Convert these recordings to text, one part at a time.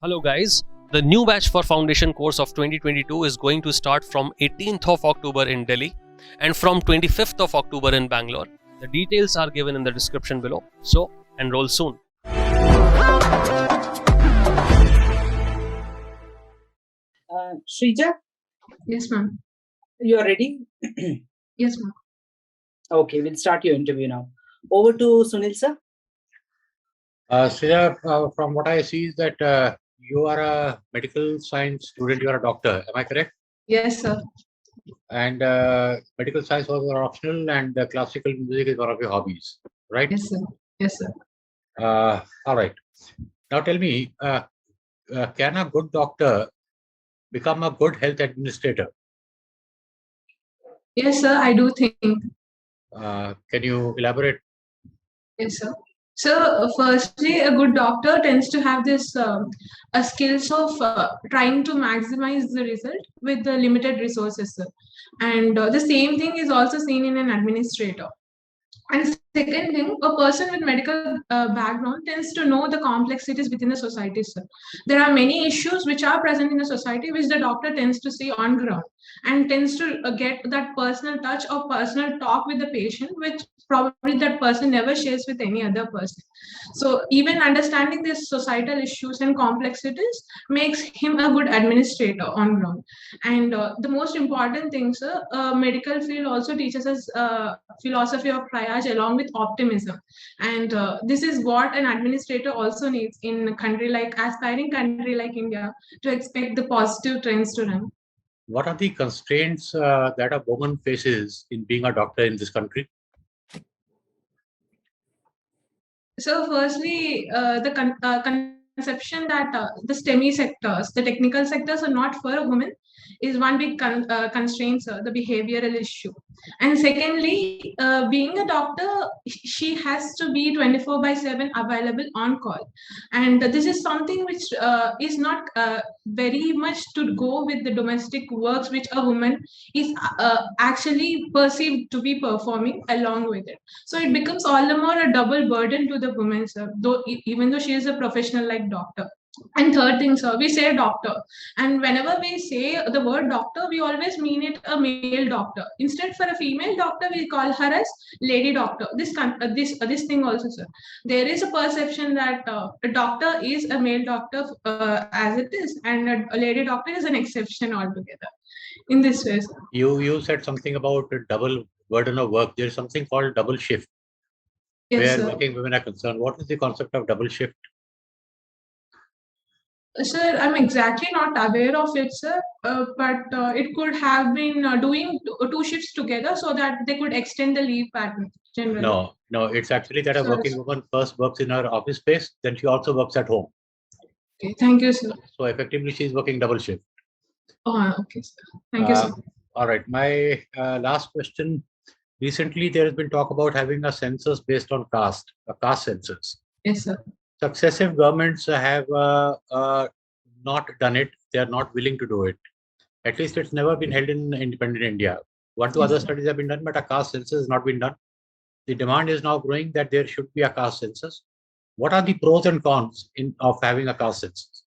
Hello guys, the new batch for foundation course of 2022 is going to start from 18th of October in Delhi and from 25th of October in Bangalore. The details are given in the description below, so enroll soon. Shrija, Yes, ma'am. you are ready? Yes, ma'am. Okay, we'll start your interview now. Over to Sunil sir. Sridhar, from what I see is that you are a medical science student, you are a doctor, am I correct? Yes, sir. And medical science was your optional and classical music is one of your hobbies, right? Yes, sir. Yes, sir. All right. Now tell me, can a good doctor become a good health administrator? Yes, sir. I do think. Can you elaborate? Yes, sir. So, firstly, a good doctor tends to have this a skills of trying to maximize the result with the limited resources, sir. And the same thing is also seen in an administrator. And second thing, a person with medical background tends to know the complexities within the society, sir. There are many issues which are present in the society which the doctor tends to see on ground and tends to get that personal touch or personal talk with the patient, which probably that person never shares with any other person. So even understanding these societal issues and complexities makes him a good administrator on ground. And the most important thing, sir, medical field also teaches us philosophy of triage along with optimism, and this is what an administrator also needs in a country like aspiring country like India to expect the positive trends to run. What are the constraints that a woman faces in being a doctor in this country? So firstly, the conception that the STEMI sectors, the technical sectors are not for a woman is one big constraint, sir, the behavioral issue. And secondly, being a doctor, she has to be 24/7 available on call. And this is something which is not very much to go with the domestic works which a woman is actually perceived to be performing along with it. So it becomes all the more a double burden to the woman, sir, though even though she is a professional like doctor. And third thing, sir, we say doctor. And whenever we say the word doctor, we always mean it a male doctor. Instead, for a female doctor, we call her as lady doctor. This thing also, sir. There is a perception that a doctor is a male doctor as it is, and a lady doctor is an exception altogether. In this way, sir. You said something about a double burden of work. There is something called double shift, Yes, where sir. working women are concerned. What is the concept of double shift? Sir, I'm exactly not aware of it, sir, but it could have been doing two shifts together so that they could extend the leave pattern generally. No, it's actually that a Sorry, working sir. woman first works in her office space, then she also works at home. Okay, thank you, sir. So effectively, she's working double shift. Oh, okay, sir. Thank you, sir. All right. My last question. Recently, there has been talk about having a census based on caste, a caste census. Yes, sir. Successive governments have not done it. They are not willing to do it. At least it's never been held in independent India. One, two Yes, other sir. studies have been done, but a caste census has not been done. The demand is now growing that there should be a caste census. What are the pros and cons of having a caste census?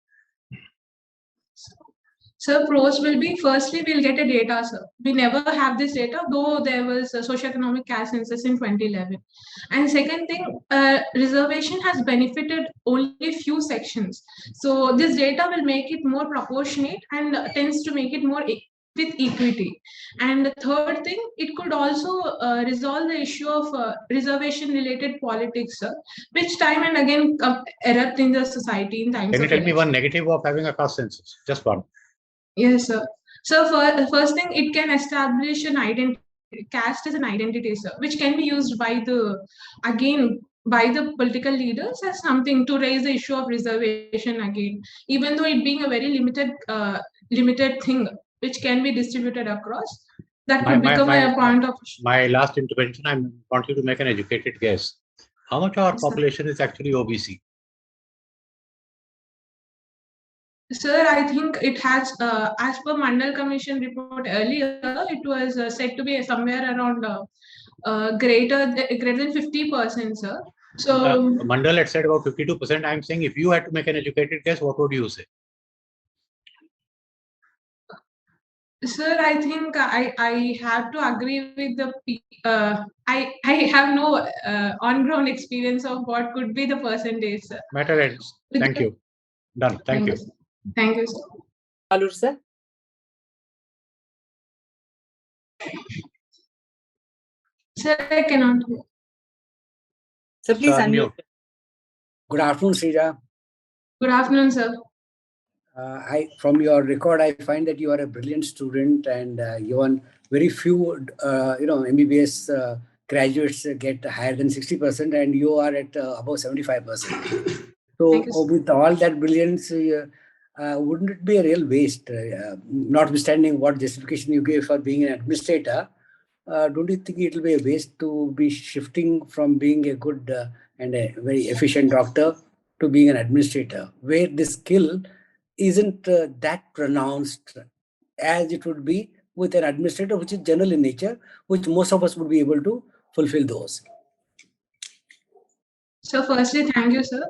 So pros will be, firstly, we'll get a data, sir. We never have this data, though there was a socioeconomic caste census in 2011. And second thing, reservation has benefited only few sections. So this data will make it more proportionate and tends to make it more with equity. And the third thing, it could also resolve the issue of reservation related politics, sir, which time and again erupt in the society in times Can you of tell me one election. negative of having a caste census? Just one. Yes, sir. So for first thing, it can establish an identity. Caste is an identity, sir, which can be used by the political leaders as something to raise the issue of reservation again, even though it being a very limited thing which can be distributed across. That could become a point of. My last intervention, I want you to make an educated guess. How much of our Yes, sir. population is actually OBC? Sir, I think it has, as per Mandal Commission report earlier, it was said to be somewhere around greater than 50%, sir. So, Mandal had said about 52%. I'm saying if you had to make an educated guess, what would you say? sir, I think I have to agree with I have no on-ground experience of what could be the percentage, sir. Matter ends. Thank you. Done. Thank you. Sir. Thank you, sir. Alur sir. Sir, I cannot hear. Sir, please Sir, unmute. unmute. Good afternoon, Srija. Good afternoon, sir. From your record, I find that you are a brilliant student, and even very few, MBBS graduates get higher than 60%, and you are at above 75%. So, Thank you, sir. with all that brilliance, wouldn't it be a real waste, notwithstanding what justification you gave for being an administrator? Don't you think it will be a waste to be shifting from being a good and a very efficient doctor to being an administrator, where the skill isn't that pronounced as it would be with an administrator, which is general in nature, which most of us would be able to fulfill those? So, firstly, thank you, sir.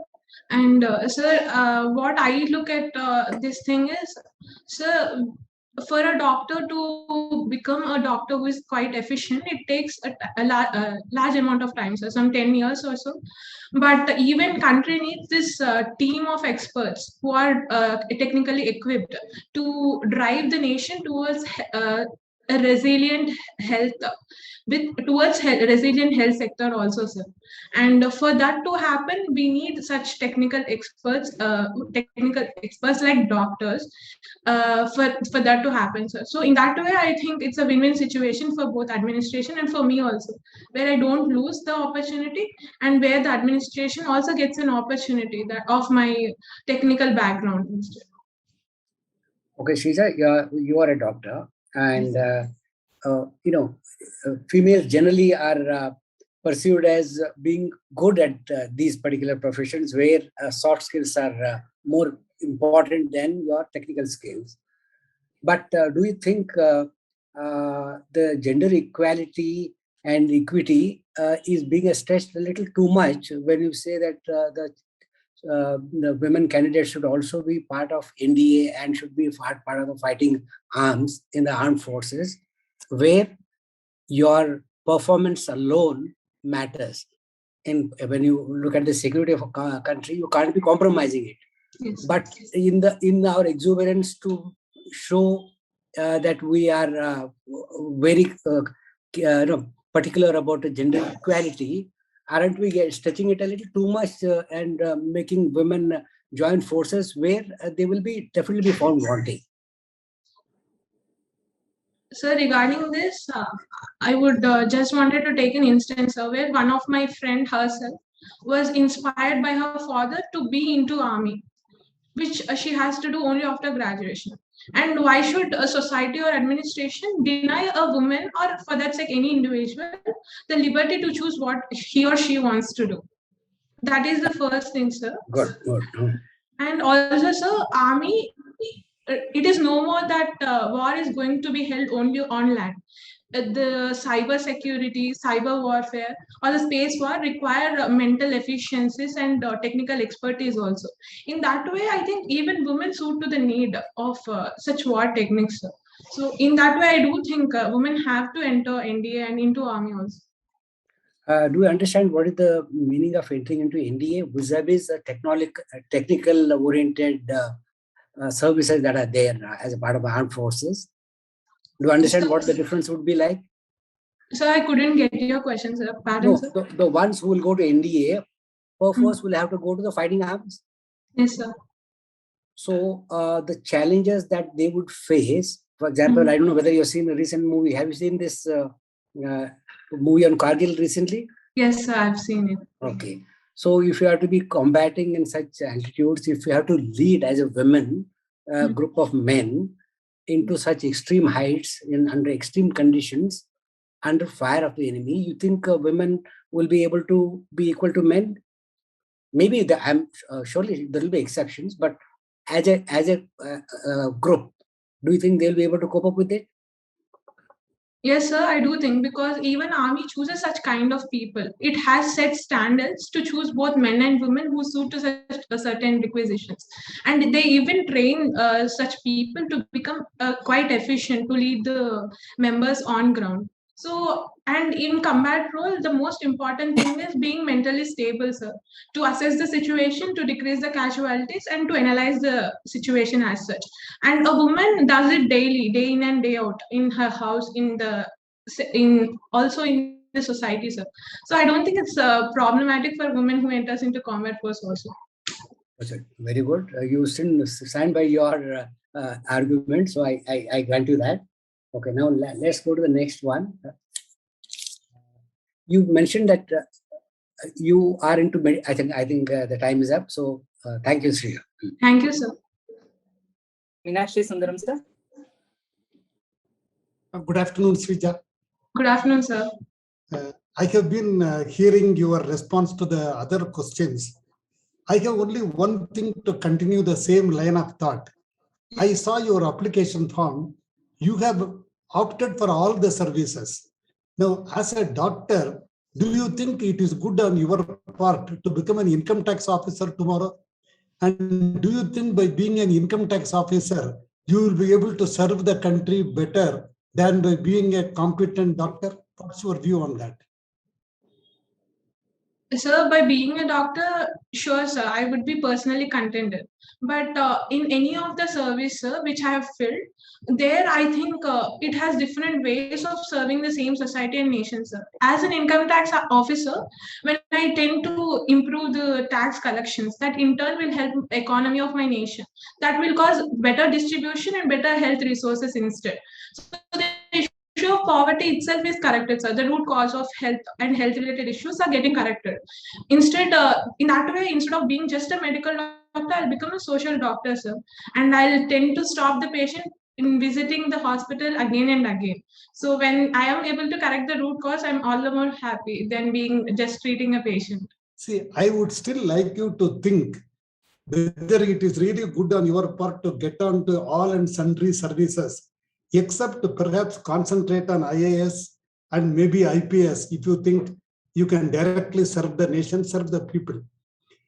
And sir, what I look at this thing is, sir, for a doctor to become a doctor who is quite efficient, it takes a large amount of time, so some 10 years or so. But even country needs this team of experts who are technically equipped to drive the nation towards a resilient health, resilient health sector also, sir. And for that to happen, we need such technical experts like doctors, for that to happen, sir. So in that way, I think it's a win-win situation for both administration and for me also, where I don't lose the opportunity, and where the administration also gets an opportunity that of my technical background instead. Okay, Srija, you are a doctor, and females generally are perceived as being good at these particular professions, where soft skills are more important than your technical skills. But do you think the gender equality and equity is being stretched a little too much when you say that the women candidates should also be part of NDA and should be part of the fighting arms in the armed forces, where your performance alone matters? And when you look at the security of a country, you can't be compromising it. Yes. But in our exuberance to show that we are very particular about the gender equality, aren't we stretching it a little too much and making women join forces where they will be definitely be found wanting? So regarding this, I would just wanted to take an instance where one of my friend herself was inspired by her father to be into army, which she has to do only after graduation. And why should a society or administration deny a woman, or for that sake any individual, the liberty to choose what he or she wants to do? That is the first thing, sir. Good. And also, sir, army, it is no more that war is going to be held only on land. The cyber security, cyber warfare, or the space war require mental efficiencies and technical expertise also. In that way, I think even women suit to the need of such war techniques, sir. So in that way, I do think women have to enter NDA and into army also. Do you understand what is the meaning of entering into NDA vis-a-vis technical oriented services that are there as a part of armed forces? Do you understand what the difference would be like? So I couldn't get your question, sir. Pardon, No, sir. the ones who will go to NDA, first will have to go to the fighting arms. Yes, sir. So the challenges that they would face, for example, I don't know whether you've seen a recent movie. Have you seen this movie on Kargil recently? Yes, sir, I've seen it. Okay. So if you have to be combating in such altitudes, if you have to lead as a woman, group of men into such extreme heights under extreme conditions, under fire of the enemy, you think women will be able to be equal to men? Maybe surely there will be exceptions, but as a group, do you think they'll be able to cope up with it? Yes, sir, I do think, because even army chooses such kind of people. It has set standards to choose both men and women who suit to such certain requisitions, and they even train such people to become quite efficient to lead the members on ground. So, and in combat role, the most important thing is being mentally stable, sir, to assess the situation, to decrease the casualties, and to analyze the situation as such. And a woman does it daily, day in and day out, in her house, in also in the society, sir. So I don't think it's problematic for women who enters into combat force also. Very good. You still stand by your argument, so I grant you that. Okay, now let's go to the next one. You mentioned that you are into I think the time is up. So thank you, Sriya. Thank you, sir. Meenakshi Sundaram, sir. Good afternoon, Srija. Good afternoon, sir. I have been hearing your response to the other questions. I have only one thing to continue the same line of thought. I saw your application form. You have opted for all the services. Now, as a doctor, do you think it is good on your part to become an income tax officer tomorrow? And do you think by being an income tax officer, you will be able to serve the country better than by being a competent doctor? What's your view on that? Sir, by being a doctor, sure, sir, I would be personally contented. But in any of the service, sir, which I have filled, there I think it has different ways of serving the same society and nation, sir. As an income tax officer, when I tend to improve the tax collections, that in turn will help economy of my nation. That will cause better distribution and better health resources instead. So the issue of poverty itself is corrected, sir. The root cause of health and health related issues are getting corrected. Instead, in that way, instead of being just a medical doctor, I'll become a social doctor, sir. And I'll tend to stop the patient in visiting the hospital again and again. So when I am able to correct the root cause, I'm all the more happy than being just treating a patient. See, I would still like you to think whether it is really good on your part to get on to all and sundry services, except to perhaps concentrate on IAS and maybe IPS if you think you can directly serve the nation, serve the people.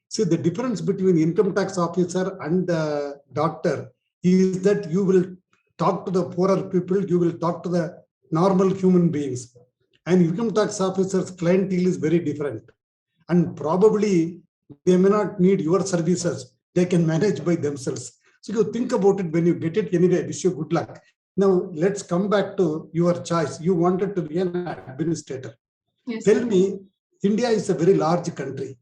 See, the difference between income tax officer and the doctor is that you will talk to the poorer people, you will talk to the normal human beings. And income tax officer's clientele is very different. And probably they may not need your services. They can manage by themselves. So you think about it when you get it. Anyway, wish you good luck. Now, let's come back to your choice. You wanted to be an administrator. Yes, Tell sir. me, India is a very large country.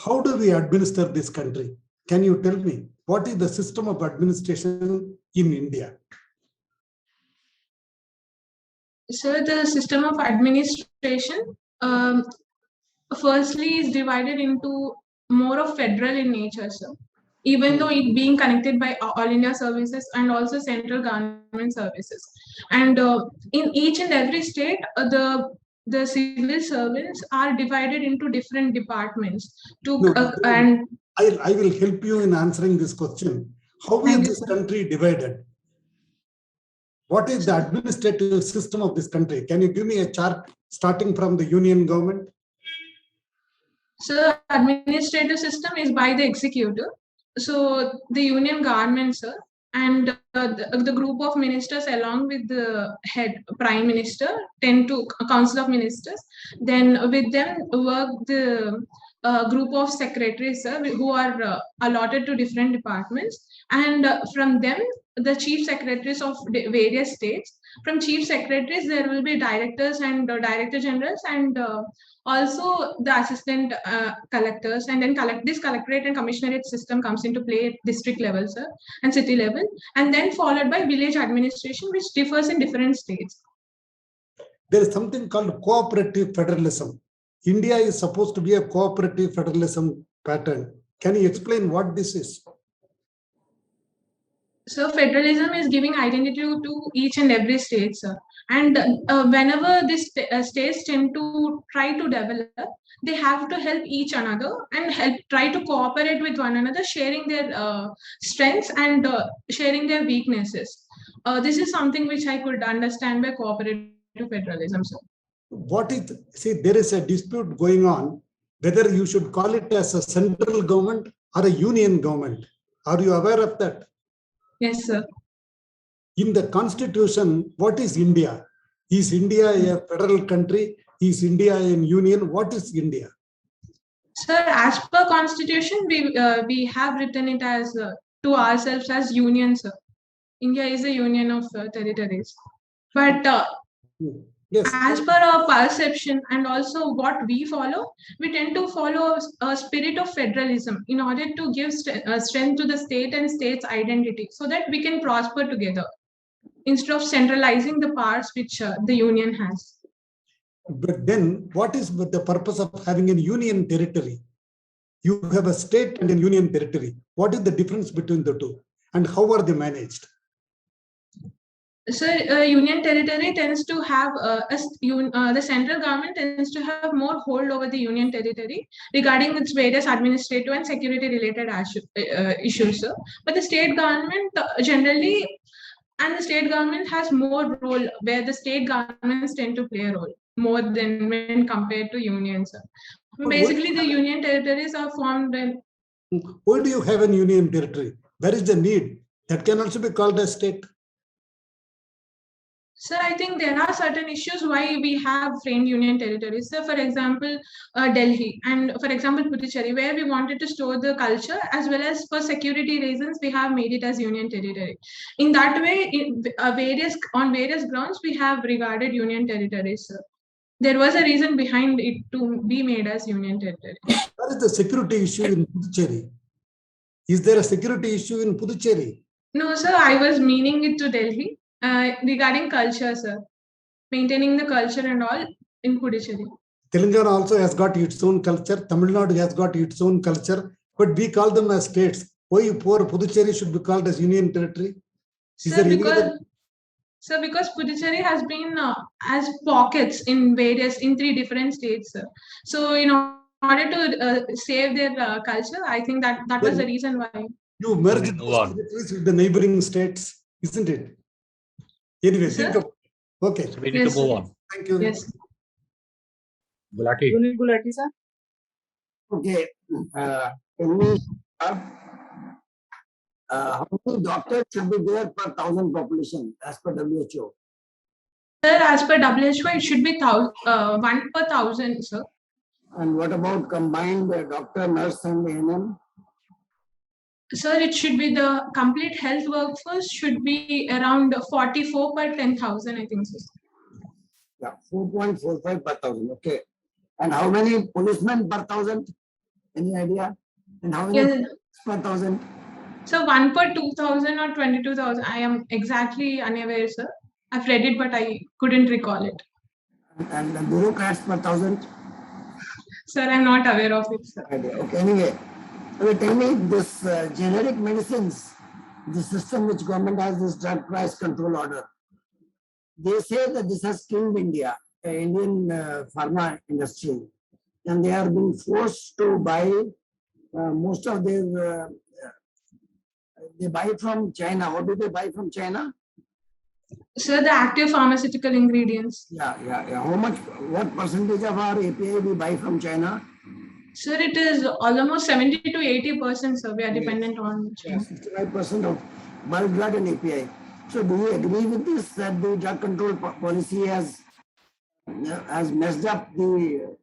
How do we administer this country? Can you tell me what is the system of administration in India? So the system of administration, firstly, is divided into more of federal in nature, sir. Even though it being connected by All India services and also central government services. And in each and every state, the civil servants are divided into different departments. And I will help you in answering this question. How is Thank you, this sir. country divided? What is the administrative system of this country? Can you give me a chart starting from the union government? So administrative system is by the executive. So the union government, sir, and the group of ministers along with the head prime minister tend to council of ministers. Then with them work the group of secretaries, sir, who are allotted to different departments, and from them the chief secretaries of various states. From chief secretaries there will be directors and director generals, and also the assistant collectors, and then this collectorate and commissionerate system comes into play at district level, sir, and city level, and then followed by village administration, which differs in different states. There is something called cooperative federalism. India is supposed to be a cooperative federalism pattern. Can you explain what this is? So federalism is giving identity to each and every state, sir. And whenever these states tend to try to develop, they have to help each another and try to cooperate with one another, sharing their strengths and sharing their weaknesses. This is something which I could understand by cooperative to federalism, sir. See, there is a dispute going on whether you should call it as a central government or a union government. Are you aware of that? Yes, sir. In the constitution, what is India? Is India a federal country? Is India a union? What is India? Sir, as per constitution, we have written it as to ourselves as union, sir. India is a union of territories. But Yes. as per our perception and also what we follow, we tend to follow a spirit of federalism in order to give strength to the state and state's identity so that we can prosper together instead of centralizing the powers which the union has. But then what is the purpose of having a union territory? You have a state and a union territory. What is the difference between the two? And how are they managed? So union territory tends to have the central government tends to have more hold over the union territory regarding its various administrative and security related issues. Sir. But the state government generally, and the state government has more role where the state governments tend to play a role more than when compared to unions. Sir. Basically, the union territories are formed. Why do you have a union territory? Where is the need? That can also be called a state. Sir, I think there are certain issues why we have framed union territories. So, for example, Delhi and for example, Puducherry, where we wanted to store the culture as well as for security reasons, we have made it as union territory. In that way, on various grounds, we have regarded union territories, sir. There was a reason behind it to be made as union territory. What is the security issue in Puducherry? Is there a security issue in Puducherry? No, sir, I was meaning it to Delhi regarding culture, sir. Maintaining the culture and all in Puducherry. Telangana also has got its own culture. Tamil Nadu has got its own culture. But we call them as states. Why poor Puducherry should be called as union territory? Sir, because Puducherry has been as pockets in 3 different states. Sir. So, in order to save their culture, I think that was the reason why. You merge those territories with the neighboring states, isn't it? Anyway, think of okay. So we need to move on. Thank you. Yes. Gulati. Sunil Gulati, sir. Okay. Can we how many doctors should be there per 1,000 population as per WHO? Sir, as per WHO, it should be 1 per 1,000, sir. And what about combined doctor, nurse, and ANM? Sir, it should be the complete health workforce should be around 44 per 10,000, I think, sir. Yeah, 4.45 per 1,000. Okay. And how many policemen per 1,000? Any idea? And how many per 1,000? So 1 per 2,000 or 22,000. I am exactly unaware, sir. I've read it, but I couldn't recall it. And the bureaucrats per 1,000? Sir, I'm not aware of it, sir. Okay, anyway. Tell me this generic medicines, the system which government has this drug price control order. They say that this has killed India, Indian pharma industry, and they are being forced to buy most of their. They buy from China. What do they buy from China? Sir, the active pharmaceutical ingredients. Yeah. How much? What percentage of our API we buy from China? Sir, it is almost 70 to 80%, sir. We are dependent on China. 65% of bulk drug and API. So do you agree with this, that the drug control policy has messed up the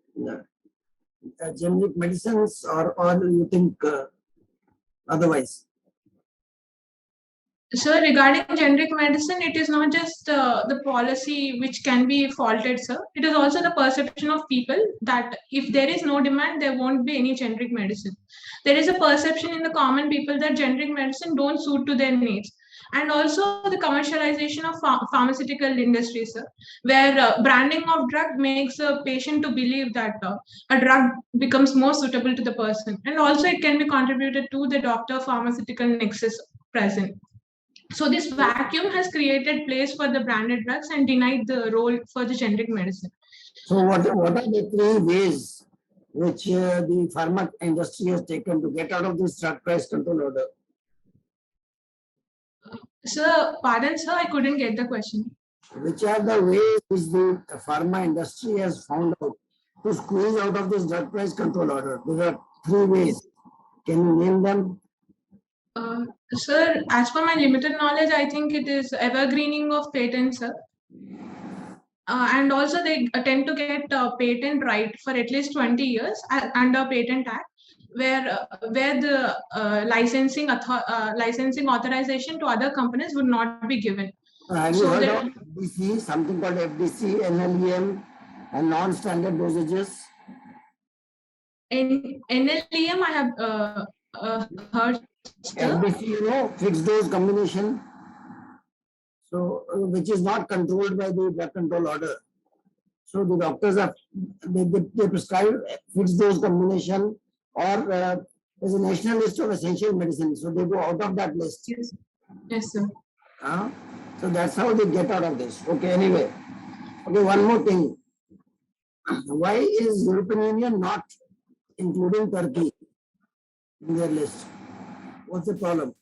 generic medicines, or do you think otherwise? Sir, regarding generic medicine, it is not just the policy which can be faulted, sir. It is also the perception of people that if there is no demand, there won't be any generic medicine. There is a perception in the common people that generic medicine don't suit to their needs. And also the commercialization of pharmaceutical industry, sir, where branding of drug makes a patient to believe that a drug becomes more suitable to the person. And also it can be contributed to the doctor-pharmaceutical nexus present. So this vacuum has created place for the branded drugs and denied the role for the generic medicine. So what are the 3 ways which the pharma industry has taken to get out of this drug price control order? Sir, pardon, sir, I couldn't get the question. which are the ways which the pharma industry has found out to squeeze out of this drug price control order? There are three ways. Can you name them? Sir, as per my limited knowledge, I think it is evergreening of patents, sir. And also they tend to get patent right for at least 20 years under Patent Act, where the licensing authorization to other companies would not be given. Have you So heard there- of FDC, something called FDC, NLEM, and non-standard dosages? In NLEM, I have heard, sir. FDC, you know, fixed dose combination. So, which is not controlled by the drug control order. So the doctors are, they prescribe fixed dose combination, or there's a national list of essential medicines. So they go out of that list. Yes, yes, sir. So that's how they get out of this. Okay, anyway. Okay, one more thing. Why is European Union not including Turkey in their list? What's the problem?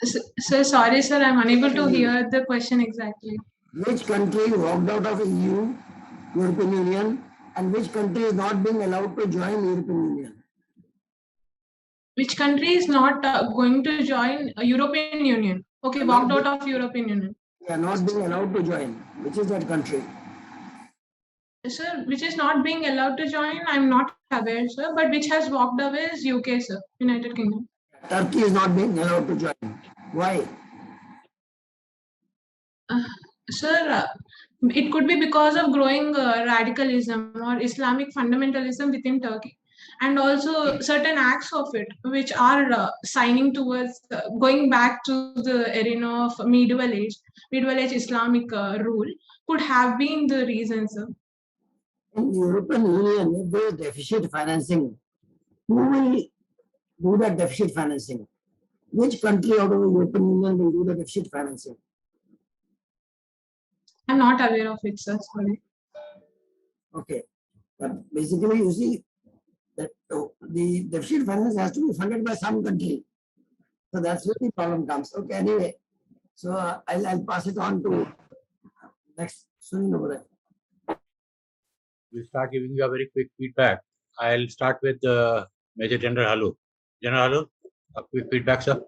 Sir, sorry, sir, I'm unable to hear the question exactly. Which country walked out of EU, European Union, and which country is not being allowed to join European Union? Which country is not going to join European Union? Okay, walked out of European Union. They are not being allowed to join. Which is that country? Sir, which is not being allowed to join, I'm not aware, sir, but which has walked away is UK, sir, United Kingdom. Turkey is not being allowed to join. Why? Sir, it could be because of growing radicalism or Islamic fundamentalism within Turkey, and also certain acts of it, which are signing towards going back to the arena of medieval age Islamic rule, could have been the reason, sir. In the European Union, if there is deficit financing, who will do that deficit financing? Which country out of the European Union will do the deficit financing? I'm not aware of it, sir. Sorry. Okay. But basically, you see that the deficit finance has to be funded by some country. So that's where the problem comes. Okay, anyway. So I'll pass it on to next Sunil over there. We'll start giving you a very quick feedback. I'll start with Major General Halu. General Halu, a quick feedback, sir.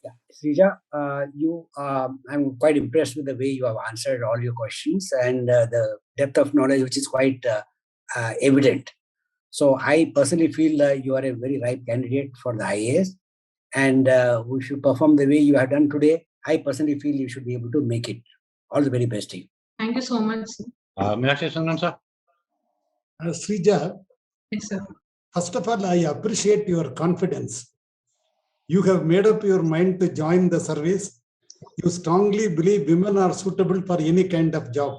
Yeah. Srija, I'm quite impressed with the way you have answered all your questions and the depth of knowledge, which is quite evident. So I personally feel you are a very ripe candidate for the IAS, and if you perform the way you have done today, I personally feel you should be able to make it. All the very best to you. Thank you so much, sir. Meenakshi Sundaram, sir. Srija, Yes, sir. first of all, I appreciate your confidence. You have made up your mind to join the service. You strongly believe women are suitable for any kind of job.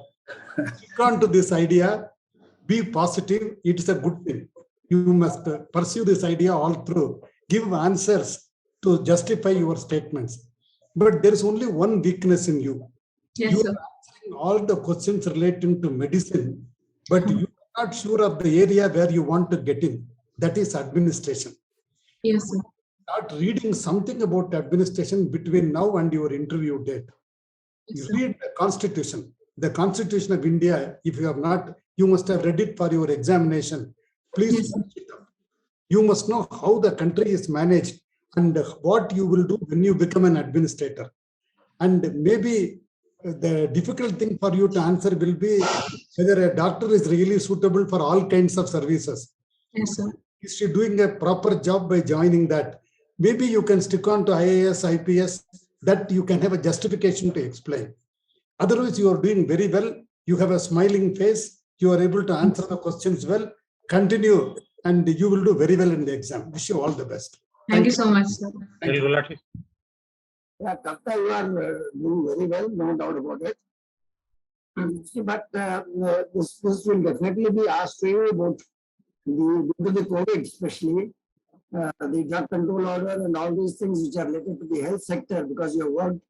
Stick on to this idea. Be positive. It's a good thing. You must pursue this idea all through. Give answers to justify your statements. But there is only one weakness in you. Yes, You sir. are answering all the questions relating to medicine, but you are not sure of the area where you want to get in. That is administration. Yes, sir. Start reading something about administration between now and your interview date. You Yes, sir. read the Constitution. The Constitution of India, if you have not, you must have read it for your examination. Please Yes, sir. watch it up. You must know how the country is managed and what you will do when you become an administrator. And maybe the difficult thing for you to answer will be whether a doctor is really suitable for all kinds of services. Yes, sir. Is she doing a proper job by joining that? Maybe you can stick on to IAS, IPS, that you can have a justification to explain. Otherwise, you are doing very well. You have a smiling face. You are able to answer the questions well. Continue, and you will do very well in the exam. Wish you all the best. Thank you so much, sir. Very good. Yeah, Kapta, you are doing very well, no doubt about it. But this will definitely be asked to you about due to the COVID, especially the drug control order and all these things which are related to the health sector, because you have worked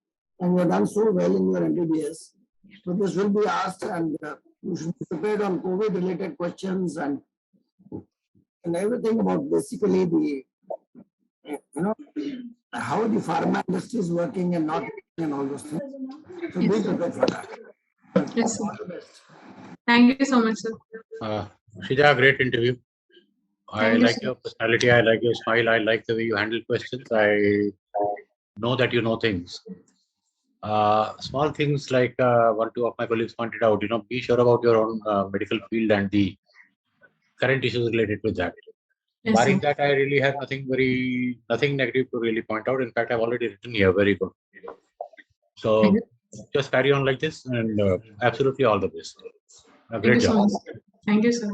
and you have done so well in your MBBS. So this will be asked, and you should be prepared on COVID related questions and everything about basically the how the pharma industry is working and not working and all those things. So be prepared for that. Yes, sir. Thank you so much, sir. Shija, great interview. I Thank you, like sir. your personality. I like your smile. I like the way you handle questions. I know that you know things. Small things like one, two of my colleagues pointed out, be sure about your own medical field and the current issues related with that. Yes, Barring sir. that, I really have nothing negative to really point out. In fact, I've already written here. Very good. Thank So you. just carry on like this and absolutely all the best. A Thank great you so job. much. Thank you, sir.